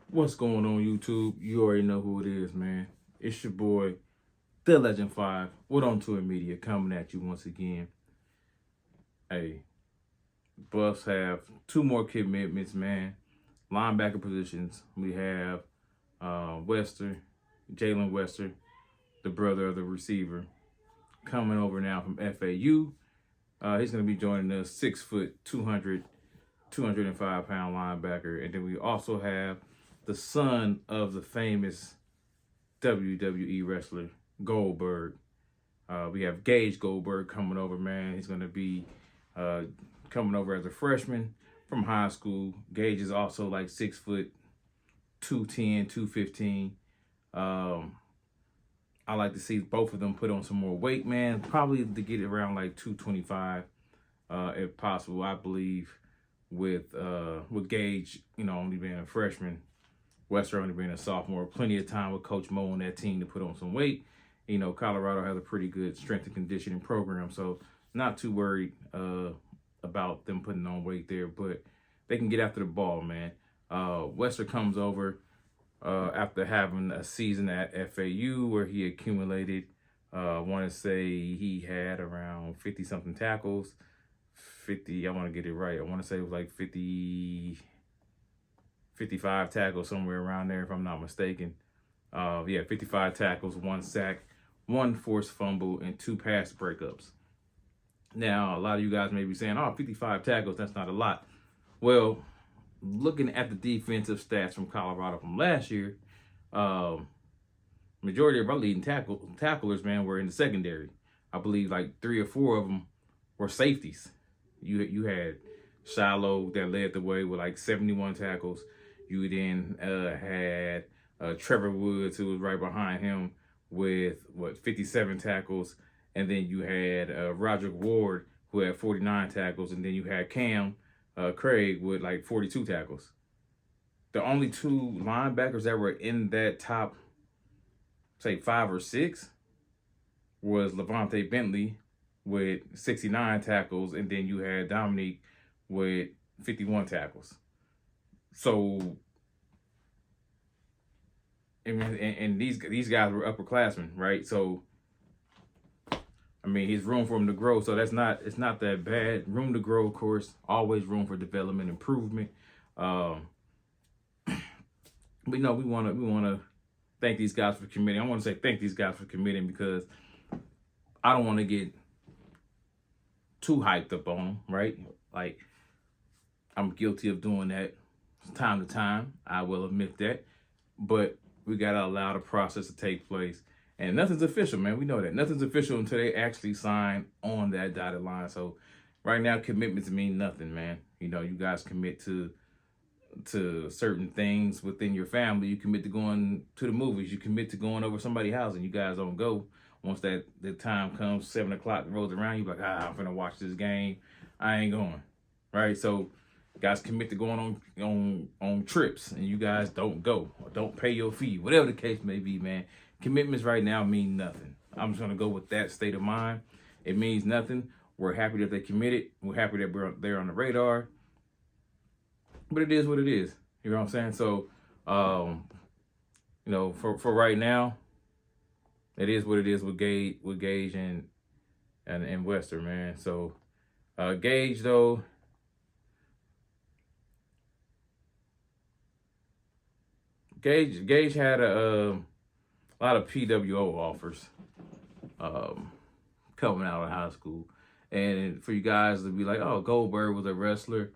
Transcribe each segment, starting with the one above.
What's going on, YouTube? You already know who it is, man. It's your boy, The Legend 5, with On Tour Media, coming at you once again. Hey, Buffs have two more commitments, man. Linebacker positions. We have Jaylen Wester, the brother of the receiver, coming over now from FAU. He's going to be joining us, 6 foot, 205-pound linebacker. And then we also have the son of the famous WWE wrestler Goldberg. We have Gage Goldberg coming over, man. He's going to be coming over as a freshman from high school. Gage is also like 6 foot, 210, 215. I like to see both of them put on some more weight, man. Probably to get it around like 225, if possible. I believe with Gage, only being a freshman, Wester only being a sophomore, plenty of time with Coach Mo on that team to put on some weight. Colorado has a pretty good strength and conditioning program, so not too worried about them putting on weight there, but they can get after the ball, man. Wester comes over after having a season at FAU where he accumulated, I want to say he had around 50-something tackles. 50, I want to get it right. I want to say it was like 55 tackles, somewhere around there, if I'm not mistaken. 55 tackles, 1 sack, 1 forced fumble, and 2 pass breakups. Now, a lot of you guys may be saying, 55 tackles, that's not a lot. Well, looking at the defensive stats from Colorado from last year, majority of our leading tacklers, man, were in the secondary. I believe like 3 or 4 of them were safeties. You had Shiloh that led the way with like 71 tackles. You then had Trevor Woods, who was right behind him with 57 tackles. And then you had Roderick Ward, who had 49 tackles. And then you had Cam Craig with like 42 tackles. The only 2 linebackers that were in that top, say 5 or 6, was Levante Bentley with 69 tackles. And then you had Dominique with 51 tackles. So, and these guys were upperclassmen, right? So, I mean, he's room for him to grow. So it's not that bad. Room to grow, of course. Always room for development, improvement. But we want to thank these guys for committing. I want to say thank these guys for committing because I don't want to get too hyped up on them, right? Like, I'm guilty of doing that time to time. I will admit that. But we got to allow the process to take place. And nothing's official, man. We know that. Nothing's official until they actually sign on that dotted line. So right now, commitments mean nothing, man. You guys commit to certain things within your family. You commit to going to the movies. You commit to going over somebody's house, and you guys don't go. Once the time comes, 7 o'clock rolls around, you're like, I'm going to watch this game. I ain't going, right? So guys commit to going on trips, and you guys don't go or don't pay your fee, whatever the case may be, man. Commitments right now mean nothing. I'm just going to go with that state of mind. It means nothing. We're happy that they committed. We're happy that they're on the radar. But it is what it is. You know what I'm saying? So, for right now, it is what it is with Gage and Wester, man. So, Gage, though, Gage had a lot of PWO offers coming out of high school. And for you guys to be like, Goldberg was a wrestler,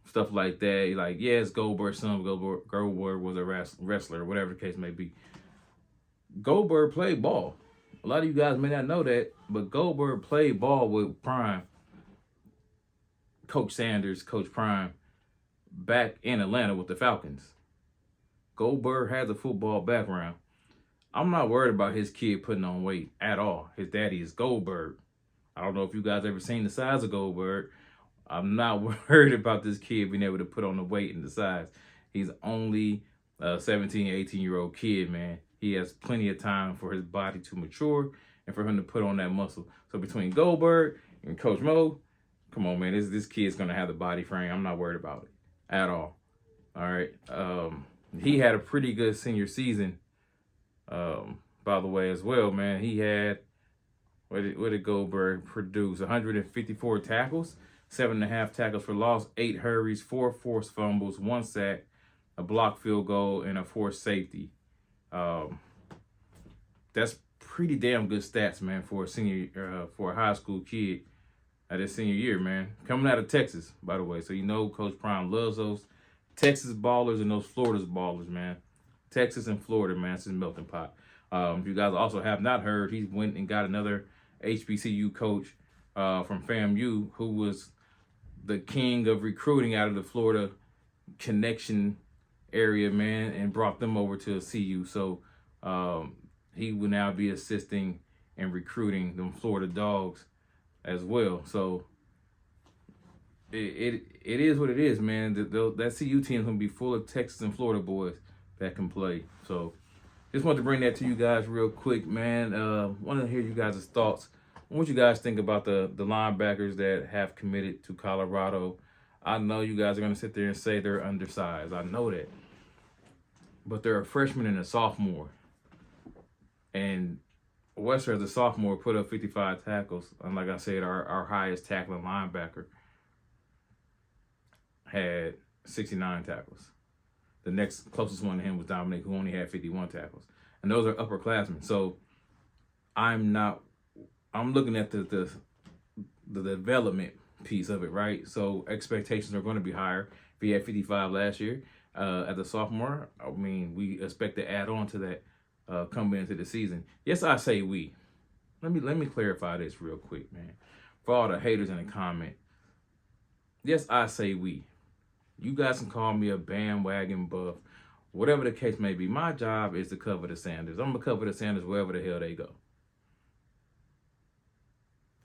stuff like that. You're like, yes, Goldberg's son, Goldberg was a wrestler, whatever the case may be. Goldberg played ball. A lot of you guys may not know that, but Goldberg played ball with Prime, Coach Sanders, Coach Prime, back in Atlanta with the Falcons. Goldberg has a football background. I'm not worried about his kid putting on weight at all. His daddy is Goldberg. I don't know if you guys ever seen the size of Goldberg. I'm not worried about this kid being able to put on the weight and the size. He's only a 17, 18-year-old kid, man. He has plenty of time for his body to mature and for him to put on that muscle. So between Goldberg and Coach Mo, come on, man. This kid's going to have the body frame. I'm not worried about it at all. All right. He had a pretty good senior season, by the way, as well, man. He had, what did Goldberg produce? 154 tackles, 7.5 tackles for loss, 8 hurries, 4 forced fumbles, 1 sack, a blocked field goal, and a forced safety. That's pretty damn good stats, man, for a high school kid at his senior year, man. Coming out of Texas, by the way. So you know Coach Prime loves those Texas ballers and those Florida's ballers, man. Texas and Florida, man, it's his melting pot. If you guys also have not heard, he went and got another HBCU coach from FAMU who was the king of recruiting out of the Florida connection area, man, and brought them over to CU. So he will now be assisting and recruiting them Florida Dogs as well. So it is what it is, man. That CU team is going to be full of Texas and Florida boys that can play. So just want to bring that to you guys real quick, man. Want to hear you guys' thoughts. What you guys think about the linebackers that have committed to Colorado. I know you guys are going to sit there and say they're undersized. I know that. But they're a freshman and a sophomore. And Wester, as a sophomore, put up 55 tackles. And like I said, our highest tackling linebacker had 69 tackles. The next closest one to him was Dominic, who only had 51 tackles. And those are upperclassmen. So I'm looking at the development piece of it, right? So expectations are going to be higher. If he had 55 last year as a sophomore, I mean, we expect to add on to that coming into the season. Yes, I say we. Let me clarify this real quick, man. For all the haters in the comment. Yes, I say we. You guys can call me a bandwagon buff, whatever the case may be. My job is to cover the Sanders. I'm going to cover the Sanders wherever the hell they go.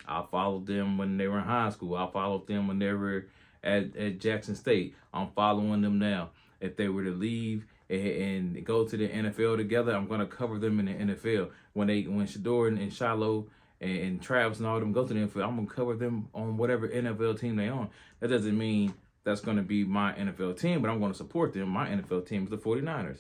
I followed them when they were in high school. I followed them when they were at Jackson State. I'm following them now. If they were to leave and go to the NFL together, I'm going to cover them in the NFL. When Shador and Shiloh and Travis and all them go to the NFL, I'm going to cover them on whatever NFL team they on. That doesn't mean that's going to be my NFL team, but I'm going to support them. My NFL team is the 49ers.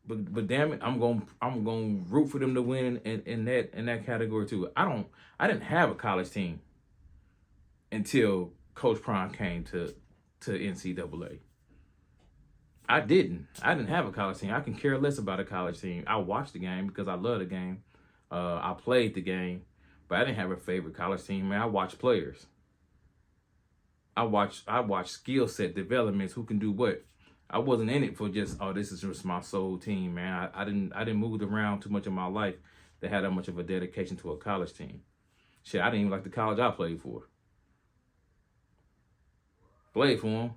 But damn it, I'm going to root for them to win in that category too. I didn't have a college team until Coach Prime came to NCAA. I didn't have a college team. I can care less about a college team. I watched the game because I love the game. I played the game, but I didn't have a favorite college team, man. I watched players. I watched skill set developments, who can do what. I wasn't in it for just, oh, this is just my soul team, man. I didn't move around too much in my life that had that much of a dedication to a college team. Shit, I didn't even like the college I played for. Played for them.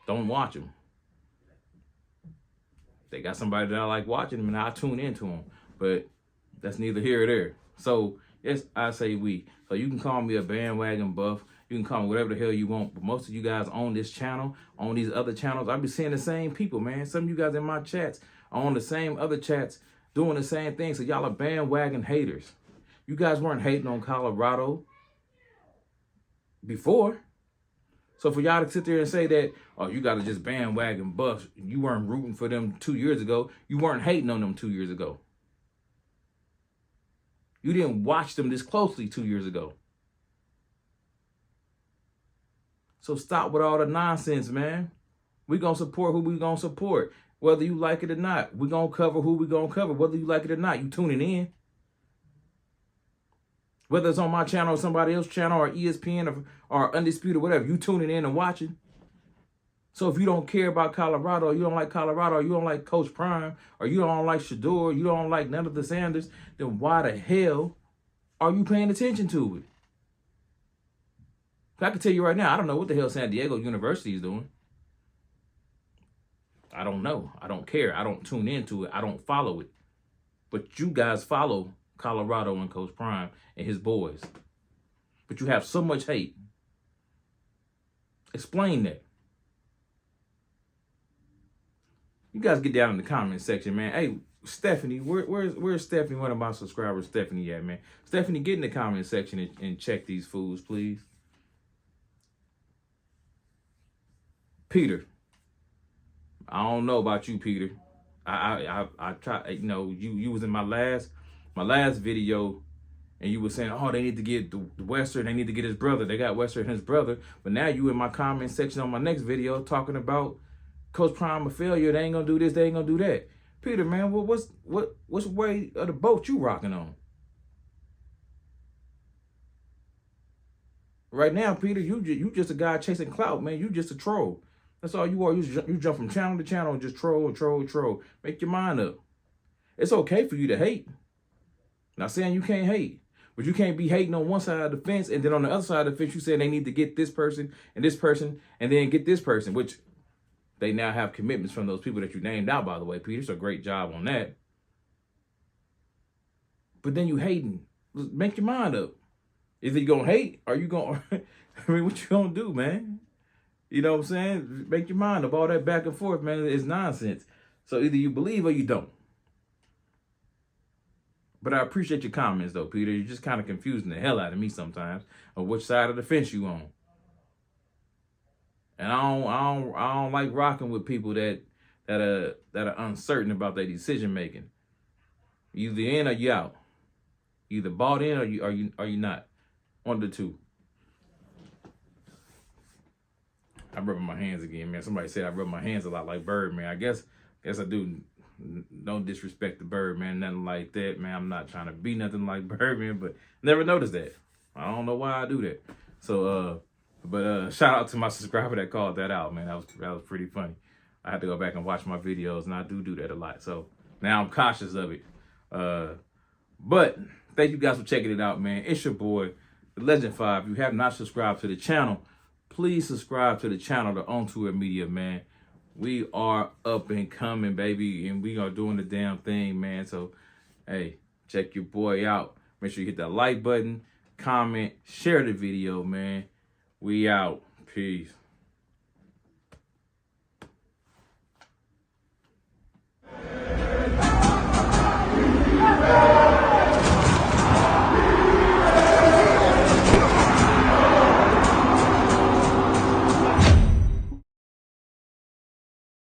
Don't watch them. They got somebody that I like watching them, and I tune into them. But that's neither here or there. So, yes, I say we. So you can call me a bandwagon buff. You can call me whatever the hell you want. But most of you guys on this channel, on these other channels, I be seeing the same people, man. Some of you guys in my chats are on the same other chats doing the same thing. So y'all are bandwagon haters. You guys weren't hating on Colorado before. So for y'all to sit there and say that, oh, you got to just bandwagon buffs, you weren't rooting for them 2 years ago. You weren't hating on them 2 years ago. You didn't watch them this closely 2 years ago. So stop with all the nonsense, man. We're going to support who we're going to support. Whether you like it or not. We're going to cover who we're going to cover. Whether you like it or not, you tuning in. Whether it's on my channel or somebody else's channel or ESPN or Undisputed, whatever, you tuning in and watching. So if you don't care about Colorado, or you don't like Colorado, or you don't like Coach Prime, or you don't like Shador, you don't like none of the Sanders, then why the hell are you paying attention to it? I can tell you right now, I don't know what the hell San Diego University is doing. I don't know. I don't care. I don't tune into it. I don't follow it. But you guys follow Colorado and Coach Prime and his boys. But you have so much hate. Explain that. You guys get down in the comment section, man. Hey, Stephanie, where's Stephanie? One of my subscribers, Stephanie, at, man? Stephanie, get in the comment section and check these fools, please. Peter, I don't know about you, Peter. I try, you know, you was in my last video, and you were saying, oh, they need to get the Western, they need to get his brother. They got Western and his brother. But now you in my comment section on my next video talking about Coach Prime a failure. They ain't gonna do this, they ain't gonna do that. Peter, man, what's way of the boat you rocking on? Right now, Peter, you just a guy chasing clout, man. You just a troll. That's all you are. You jump from channel to channel and just troll. Make your mind up. It's okay for you to hate. Not saying you can't hate, but you can't be hating on one side of the fence and then on the other side of the fence you say they need to get this person and then get this person, which they now have commitments from those people that you named out, by the way, Peter. So great job on that. But then you hating. Make your mind up. Either you gonna hate or you gonna, I mean, what you gonna do, man? You know what I'm saying? Make your mind up. All that back and forth, man, is nonsense. So either you believe or you don't. But I appreciate your comments, though, Peter. You're just kind of confusing the hell out of me sometimes of which side of the fence you on. And I don't like rocking with people that are uncertain about their decision making. You either in or you out. You either bought in or you not. One of the two. I'm rubbing my hands again, man. Somebody said I rub my hands a lot like Bird, man. I guess I do. Don't disrespect the Bird, man. Nothing like that, man. I'm not trying to be nothing like Bird, man, but never noticed that. I don't know why I do that. So, but shout out to my subscriber that called that out, man. That was pretty funny. I had to go back and watch my videos, and I do that a lot. So now I'm cautious of it. But thank you guys for checking it out, man. It's your boy, the Legend 5. If you have not subscribed to the channel, please subscribe to the channel, the On Tour Media, man. We are up and coming, baby, and we are doing the damn thing, man. So, hey, check your boy out. Make sure you hit that like button, comment, share the video, man. We out. Peace.